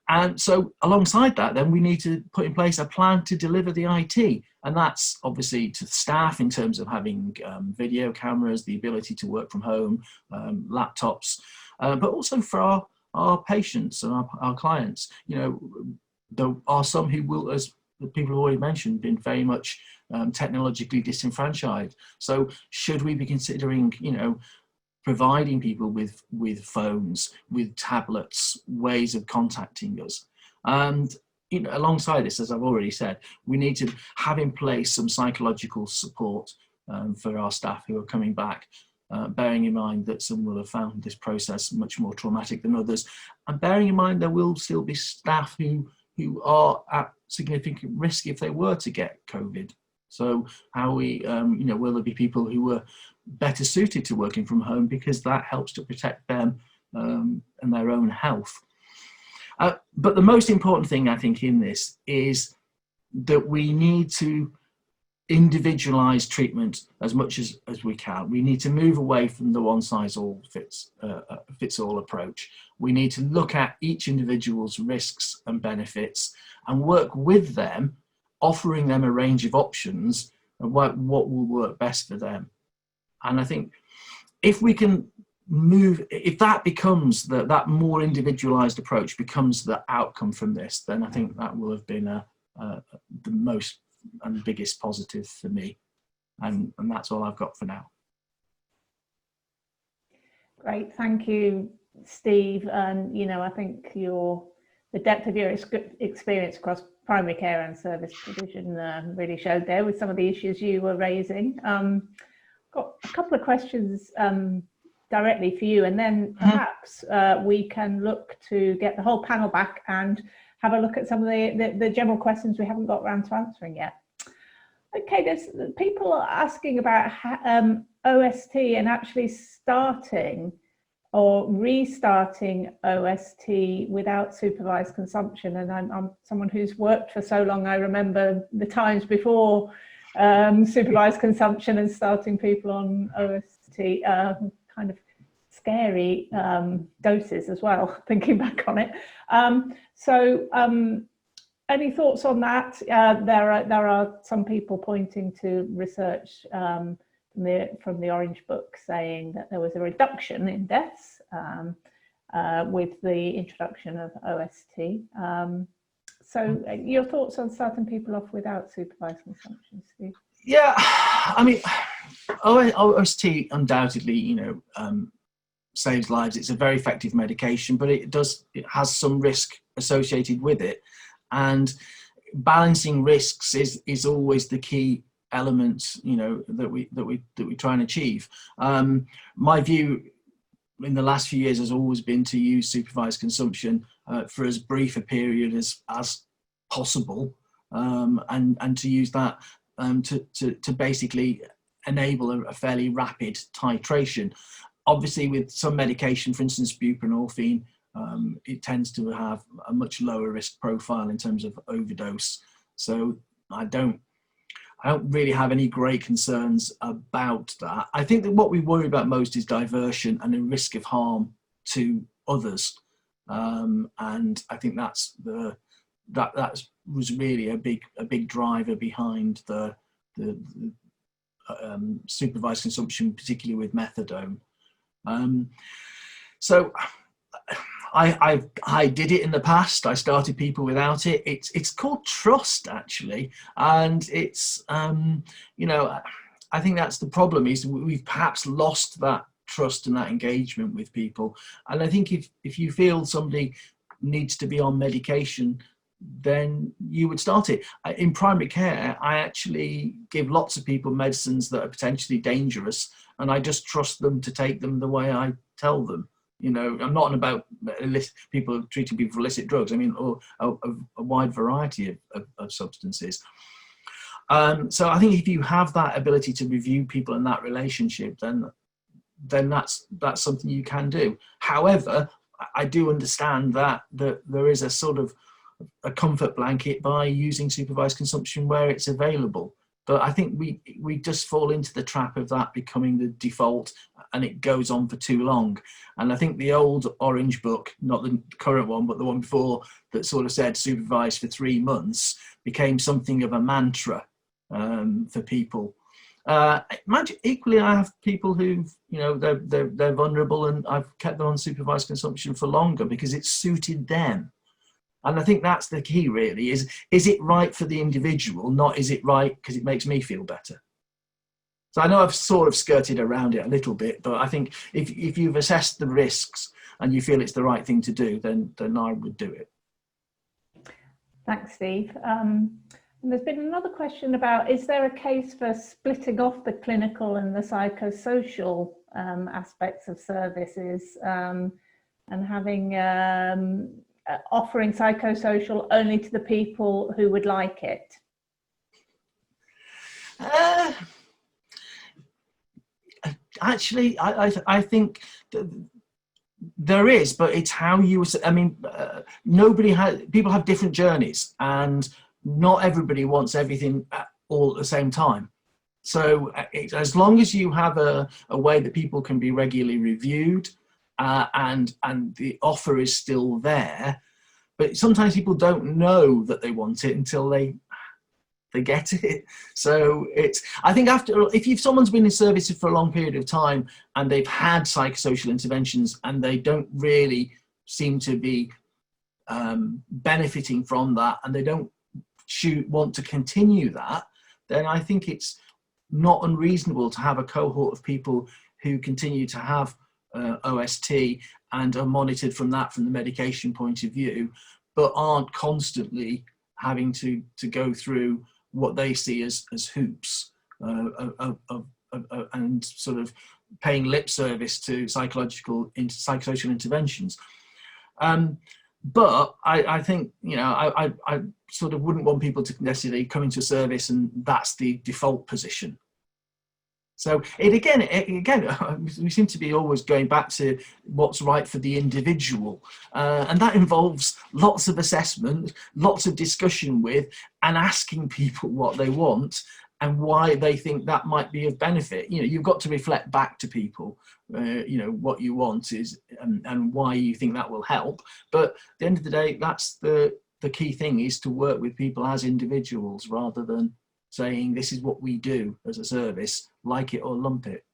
And so alongside that, then we need to put in place a plan to deliver the IT. And that's obviously to staff in terms of having video cameras, the ability to work from home, laptops, but also for our patients and our clients. There are some who will, as the people have already mentioned, been very much technologically disenfranchised. So should we be considering, providing people with phones, with tablets, ways of contacting us? And alongside this, as I've already said, we need to have in place some psychological support for our staff who are coming back, bearing in mind that some will have found this process much more traumatic than others, and bearing in mind there will still be staff who are at significant risk if they were to get COVID. So how we, will there be people who are better suited to working from home because that helps to protect them and their own health. But the most important thing, I think, in this is that we need to individualize treatment as much as we can. We need to move away from the one size all fits all approach. We need to look at each individual's risks and benefits and work with them, offering them a range of options of what will work best for them. And I think if we can if that becomes that more individualized approach becomes the outcome from this, then I think that will have been the most and biggest positive for me. And that's all I've got for now. Great, thank you, Steve. And I think the depth of your experience across primary care and service provision really showed there with some of the issues you were raising. Got a couple of questions directly for you, and then perhaps we can look to get the whole panel back and have a look at some of the general questions we haven't got around to answering yet. Okay, there's people are asking about OST and actually starting or restarting OST without supervised consumption. And I'm someone who's worked for so long, I remember the times before supervised consumption and starting people on OST, kind of scary doses as well, thinking back on it. Any thoughts on that? There are some people pointing to research from the Orange Book saying that there was a reduction in deaths with the introduction of OST. Your thoughts on starting people off without supervised consumption, Steve? Yeah, I mean, OST undoubtedly, saves lives. It's a very effective medication, but it has some risk associated with it, and balancing risks is always the key element, that we try and achieve. My view in the last few years has always been to use supervised consumption for as brief a period as possible, and to use that to basically enable a fairly rapid titration. Obviously, with some medication, for instance, buprenorphine, it tends to have a much lower risk profile in terms of overdose. So I don't really have any great concerns about that. I think that what we worry about most is diversion and the risk of harm to others. And I think that was really a big driver behind the supervised consumption, particularly with methadone. So I did it in the past. I started people without it. It's called trust, actually, and it's I think that's the problem, is we've perhaps lost that trust and that engagement with people. And I think if you feel somebody needs to be on medication then you would start it. In primary care, I actually give lots of people medicines that are potentially dangerous, and I just trust them to take them the way I tell them. You know, I'm not on about people treating people for illicit drugs. I mean, or a wide variety of substances. So I think if you have that ability to review people in that relationship, then that's something you can do. However, I do understand that there is a sort of a comfort blanket by using supervised consumption where it's available. But I think we just fall into the trap of that becoming the default, and it goes on for too long. And I think the old Orange Book, not the current one, but the one before, that sort of said supervised for 3 months, became something of a mantra for people. Equally, I have people who, you know, they're vulnerable, and I've kept them on supervised consumption for longer because it suited them. And I think that's the key, really, is it right for the individual, not is it right because it makes me feel better. So I know I've sort of skirted around it a little bit, but I think if you've assessed the risks and you feel it's the right thing to do, then I would do it. Thanks, Steve. And there's been another question about, is there a case for splitting off the clinical and the psychosocial aspects of services and having offering psychosocial only to the people who would like it? Actually, I think there is, but it's how you. I mean, people have different journeys, and not everybody wants everything all at the same time. So as long as you have a way that people can be regularly reviewed, and the offer is still there, but sometimes people don't know that they want it until they get it. So I think if someone's been in services for a long period of time and they've had psychosocial interventions and they don't really seem to be benefiting from that, and they don't want to continue that, then I think it's not unreasonable to have a cohort of people who continue to have OST and are monitored from the medication point of view, but aren't constantly having to go through what they see as hoops and sort of paying lip service to psychosocial interventions. But I think, you know, I sort of wouldn't want people to necessarily come into service and that's the default position. So again, we seem to be always going back to what's right for the individual. And that involves lots of assessment, lots of discussion with, and asking people what they want and why they think that might be of benefit. You know, you've got to reflect back to people, you know, what you want is and why you think that will help. But at the end of the day, that's the key thing, is to work with people as individuals rather than saying this is what we do as a service, like it or lump it.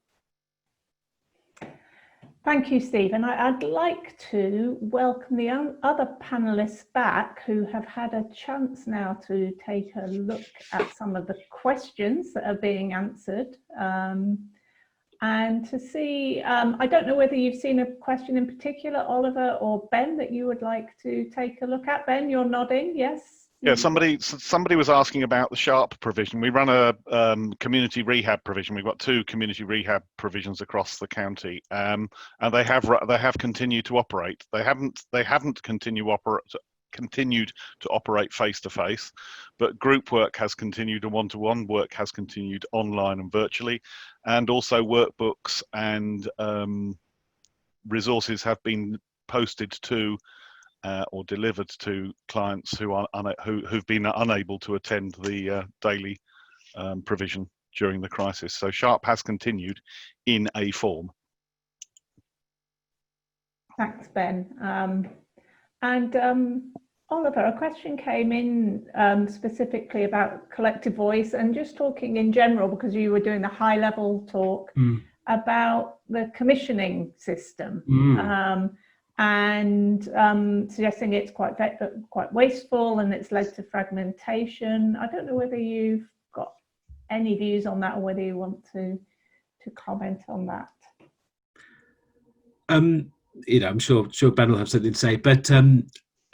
Thank you, Steve. And I'd like to welcome the other panelists back who have had a chance now to take a look at some of the questions that are being answered. And to see, I don't know whether you've seen a question in particular, Oliver or Ben, that you would like to take a look at. Ben, you're nodding, yes? Yeah, somebody was asking about the SHARP provision. We run a community rehab provision. We've got 2 community rehab provisions across the county, and they have continued to operate. They haven't continued to operate face to face, but group work has continued, and one-to-one work has continued online and virtually, and also workbooks and resources have been posted to or delivered to clients who've been unable to attend the daily provision during the crisis. So SHARP has continued in a form. Thanks, Ben. Oliver, a question came in specifically about collective voice, and just talking in general, because you were doing the high level talk about the commissioning system. And suggesting it's quite wasteful and it's led to fragmentation. I don't know whether you've got any views on that or whether you want to comment on that. You know, I'm sure Ben will have something to say, but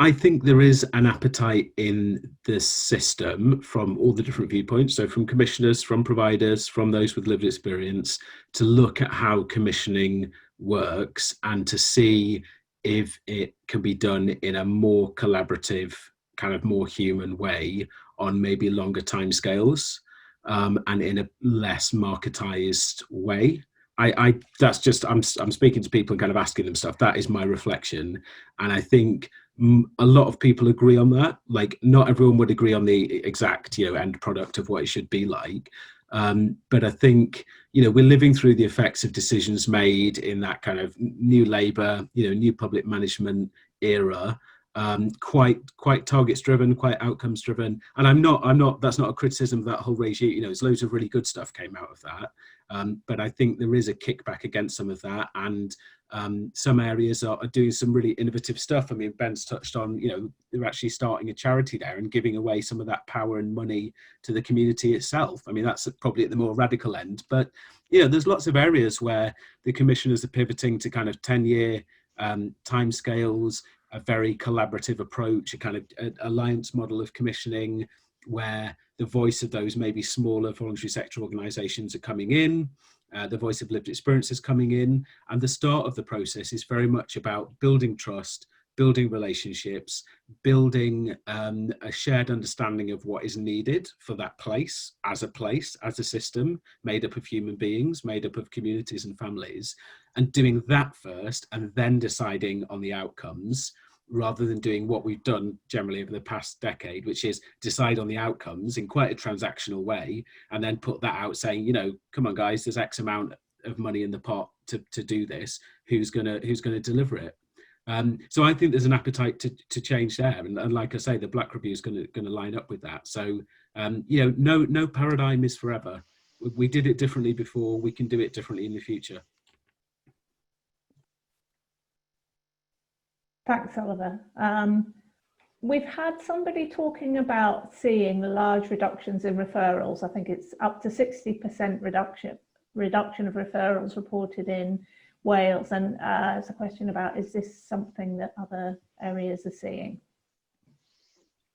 I think there is an appetite in the system from all the different viewpoints, so from commissioners, from providers, from those with lived experience, to look at how commissioning works and to see if it can be done in a more collaborative, kind of more human way on maybe longer timescales, and in a less marketized way. That's just, I'm speaking to people and kind of asking them stuff. That is my reflection. And I think a lot of people agree on that. Like, not everyone would agree on the exact, end product of what it should be like. But I think, we're living through the effects of decisions made in that kind of new Labour, new public management era. Quite targets driven, quite outcomes driven. And I'm not, that's not a criticism of that whole regime. There's loads of really good stuff came out of that. But I think there is a kickback against some of that, and some areas are doing some really innovative stuff. I mean, Ben's touched on, they're actually starting a charity there and giving away some of that power and money to the community itself. I mean, that's probably at the more radical end, but there's lots of areas where the commissioners are pivoting to kind of 10-year timescales, a very collaborative approach, a kind of alliance model of commissioning, where the voice of those maybe smaller voluntary sector organisations are coming in, the voice of lived experience is coming in, and the start of the process is very much about building trust, building relationships, building a shared understanding of what is needed for that place, as a system made up of human beings, made up of communities and families, and doing that first and then deciding on the outcomes, rather than doing what we've done generally over the past decade, which is decide on the outcomes in quite a transactional way, and then put that out saying, come on guys, there's X amount of money in the pot to do this, who's gonna deliver it. So I think there's an appetite to change there, and like I say, the Black Review is going to line up with that. So no paradigm is forever. We did it differently before, we can do it differently in the future. Thanks, Oliver. We've had somebody talking about seeing large reductions in referrals. I think it's up to 60% reduction of referrals reported in Wales. And it's a question about, is this something that other areas are seeing?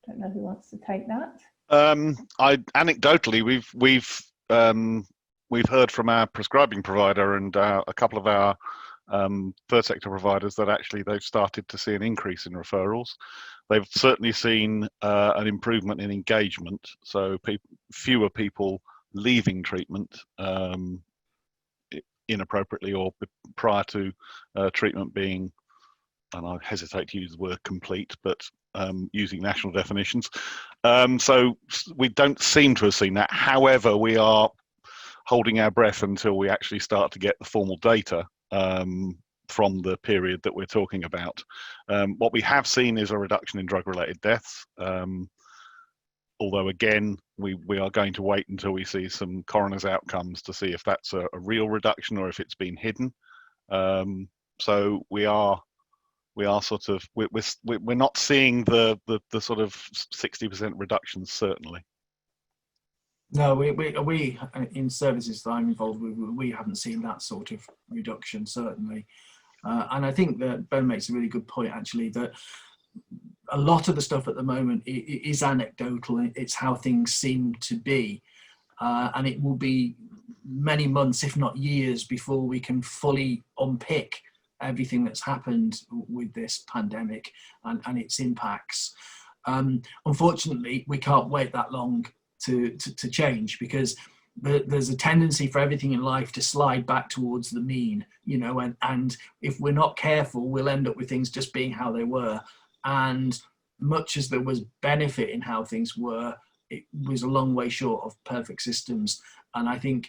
Don't know who wants to take that. Anecdotally, we've heard from our prescribing provider and a couple of our third sector providers that actually they've started to see an increase in referrals. They've certainly seen an improvement in engagement, so fewer people leaving treatment inappropriately or prior to treatment being, and I hesitate to use the word complete, but using national definitions. So we don't seem to have seen that. However, we are holding our breath until we actually start to get the formal data from the period that we're talking about. What we have seen is a reduction in drug-related deaths, although again, we are going to wait until we see some coroner's outcomes to see if that's a real reduction or if it's been hidden. So we are sort of, we're not seeing the sort of 60% reductions, certainly. No, we in services that I'm involved with, we haven't seen that sort of reduction, certainly. And I think that Ben makes a really good point, actually, that a lot of the stuff at the moment is anecdotal. It's how things seem to be. And it will be many months, if not years, before we can fully unpick everything that's happened with this pandemic and its impacts. Unfortunately, we can't wait that long to change, because there's a tendency for everything in life to slide back towards the mean, and if we're not careful, we'll end up with things just being how they were. And much as there was benefit in how things were, it was a long way short of perfect systems. And I think,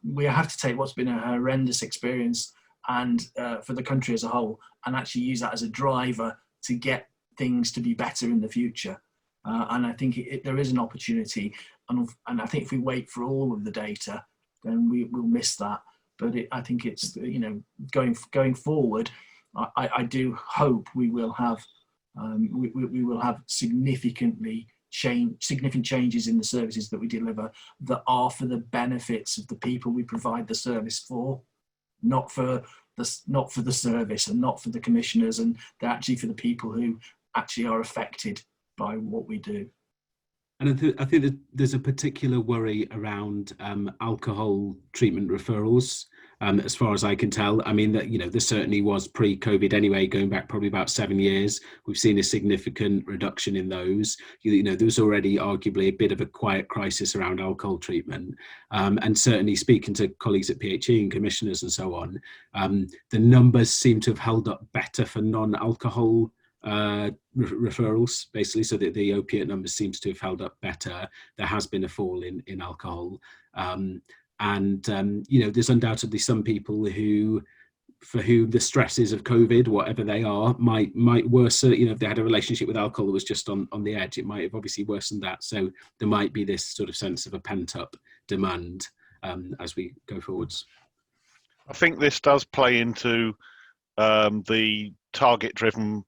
we have to take what's been a horrendous experience and for the country as a whole, and actually use that as a driver to get things to be better in the future. And I think there is an opportunity, and I think if we wait for all of the data, then we'll miss that. But I think it's, going forward, I do hope we will have we will have significant changes in the services that we deliver that are for the benefits of the people we provide the service for, not for the service and not for the commissioners, and they're actually for the people who actually are affected by what we do. And I think that there's a particular worry around alcohol treatment referrals, as far as I can tell. I mean, that, you know, there certainly was pre-COVID anyway, going back probably about 7 years. We've seen a significant reduction in those. You know, there was already arguably a bit of a quiet crisis around alcohol treatment. And certainly speaking to colleagues at PHE and commissioners and so on, the numbers seem to have held up better for non-alcohol referrals, basically, so that the opiate numbers seems to have held up better. There has been a fall in alcohol, you know, there's undoubtedly some people for whom the stresses of COVID, whatever they are, might worsen. You know, if they had a relationship with alcohol that was just on the edge, it might have obviously worsened that. So there might be this sort of sense of a pent up demand as we go forwards. I think this does play into the target driven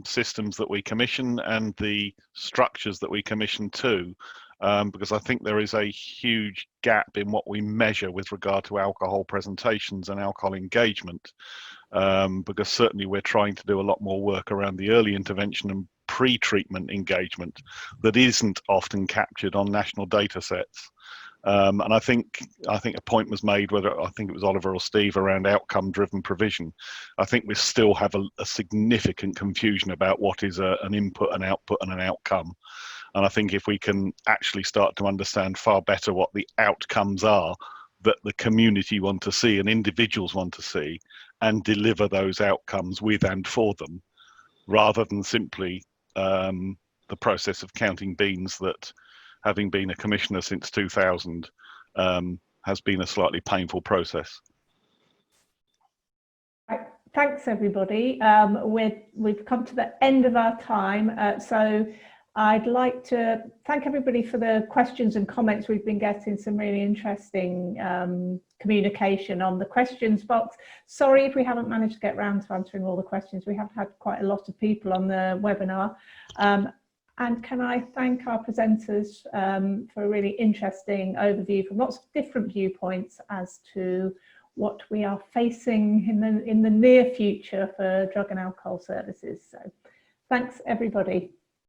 systems that we commission and the structures that we commission too, because I think there is a huge gap in what we measure with regard to alcohol presentations and alcohol engagement, because certainly we're trying to do a lot more work around the early intervention and pre-treatment engagement that isn't often captured on national data sets. And I think a point was made, whether I think it was Oliver or Steve, around outcome-driven provision. I think we still have a significant confusion about what is an input, an output, and an outcome. And I think if we can actually start to understand far better what the outcomes are that the community want to see and individuals want to see, and deliver those outcomes with and for them, rather than simply the process of counting beans that, having been a commissioner since 2000, has been a slightly painful process. Thanks, everybody. We've come to the end of our time, so I'd like to thank everybody for the questions and comments. We've been getting some really interesting communication on the questions box. Sorry if we haven't managed to get round to answering all the questions. We have had quite a lot of people on the webinar. And can I thank our presenters for a really interesting overview from lots of different viewpoints as to what we are facing in the near future for drug and alcohol services. So thanks, everybody.